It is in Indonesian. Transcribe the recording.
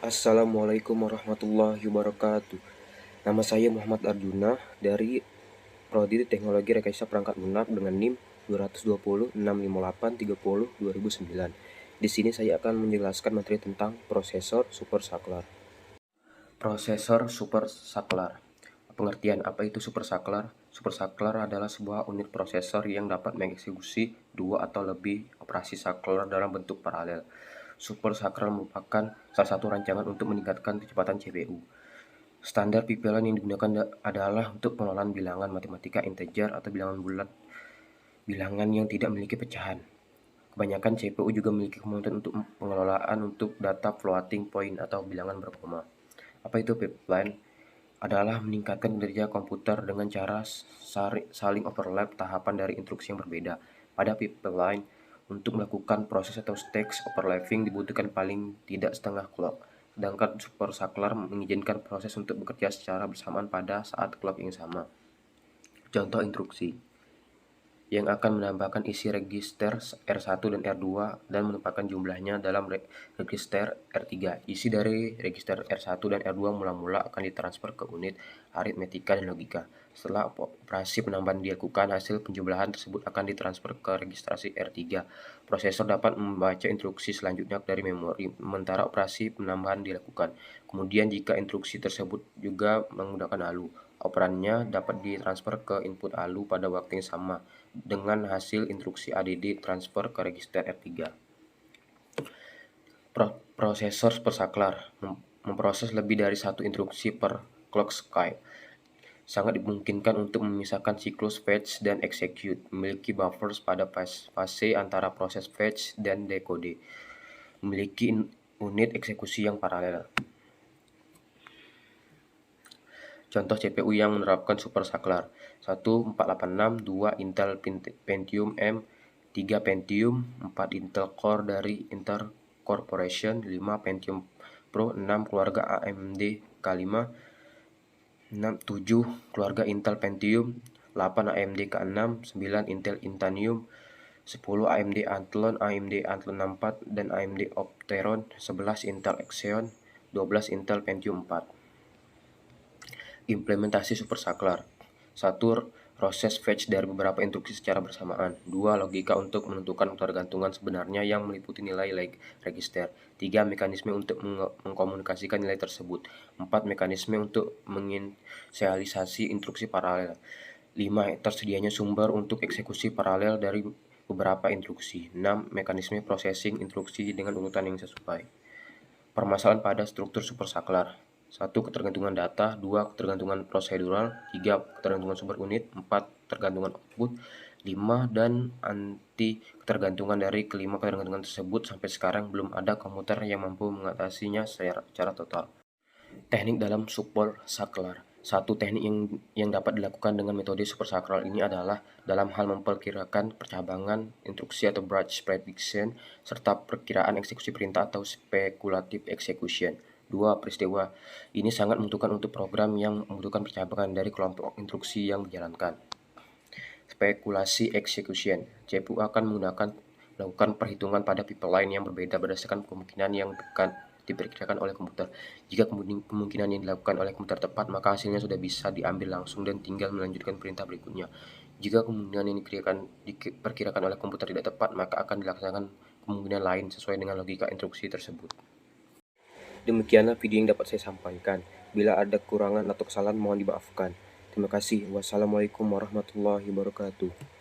Assalamualaikum warahmatullahi wabarakatuh. Nama saya Muhammad Arjuna dari Prodi Teknologi Rekayasa Perangkat Lunak dengan NIM 2206583002009. Di sini saya akan menjelaskan materi tentang prosesor supersaklar. Prosesor supersaklar. Pengertian apa itu supersaklar? Supersaklar adalah sebuah unit prosesor yang dapat mengeksekusi dua atau lebih operasi saklar dalam bentuk paralel. Supersaklar merupakan salah satu rancangan untuk meningkatkan kecepatan CPU. Standar pipeline yang digunakan adalah untuk pengelolaan bilangan matematika integer atau bilangan bulat, bilangan yang tidak memiliki pecahan. Kebanyakan CPU juga memiliki kemampuan untuk pengelolaan untuk data floating point atau bilangan berkoma. Apa itu pipeline? Adalah meningkatkan kinerja komputer dengan cara saling overlap tahapan dari instruksi yang berbeda. Pada pipeline, untuk melakukan proses atau stage overlapping dibutuhkan paling tidak setengah clock. Sedangkan supersaklar mengizinkan proses untuk bekerja secara bersamaan pada saat clock yang sama. Contoh instruksi yang akan menambahkan isi register R1 dan R2 dan menempatkan jumlahnya dalam register R3. Isi dari register R1 dan R2 mula-mula akan ditransfer ke unit aritmetika dan logika. Setelah operasi penambahan dilakukan, hasil penjumlahan tersebut akan ditransfer ke registrasi R3. Prosesor dapat membaca instruksi selanjutnya dari memori, sementara operasi penambahan dilakukan. Kemudian jika instruksi tersebut juga menggunakan ALU, operannya dapat ditransfer ke input ALU pada waktu yang sama dengan hasil instruksi ADD transfer ke register R3. Prosesor supersaklar memproses lebih dari satu instruksi per clock cycle. Sangat dimungkinkan untuk memisahkan siklus fetch dan execute, memiliki buffers pada fase antara proses fetch dan decode, memiliki unit eksekusi yang paralel. Contoh CPU yang menerapkan supersaklar: 1 486, 2 Intel Pentium M, 3 Pentium, 4 Intel Core dari Intel Corporation, 5 Pentium Pro, 6 keluarga AMD K5, 7 keluarga Intel Pentium, 8 AMD K6, 9 Intel Intanium, 10 AMD Athlon 64 dan AMD Opteron, 11 Intel Xeon, 12 Intel Pentium 4. Implementasi supersaklar: 1. Proses fetch dari beberapa instruksi secara bersamaan. 2. Logika untuk menentukan ketergantungan sebenarnya yang meliputi nilai register. 3. Mekanisme untuk mengkomunikasikan nilai tersebut. 4. Mekanisme untuk menginisialisasi instruksi paralel. 5. Tersedianya sumber untuk eksekusi paralel dari beberapa instruksi. 6. Mekanisme processing instruksi dengan urutan yang sesuai. Permasalahan pada struktur supersaklar: 1. Ketergantungan data, 2. Ketergantungan prosedural, 3. Ketergantungan sumber unit, 4. Ketergantungan output, 5. Dan anti ketergantungan. Dari kelima ketergantungan tersebut, sampai sekarang belum ada komputer yang mampu mengatasinya secara total. Teknik dalam supersaklar: satu teknik yang dapat dilakukan dengan metode supersaklar ini adalah dalam hal memperkirakan percabangan instruksi atau branch prediction, serta perkiraan eksekusi perintah atau speculative execution. 2. Peristiwa ini sangat menentukan untuk program yang membutuhkan percabangan dari kelompok instruksi yang dijalankan. Spekulasi execution: CPU akan melakukan perhitungan pada pipeline yang berbeda berdasarkan kemungkinan yang diperkirakan oleh komputer. Jika kemungkinan yang dilakukan oleh komputer tepat, maka hasilnya sudah bisa diambil langsung dan tinggal melanjutkan perintah berikutnya. Jika kemungkinan yang diperkirakan oleh komputer tidak tepat, maka akan dilaksanakan kemungkinan lain sesuai dengan logika instruksi tersebut. Demikianlah video yang dapat saya sampaikan. Bila ada kekurangan atau kesalahan mohon dimaafkan. Terima kasih. Wassalamualaikum warahmatullahi wabarakatuh.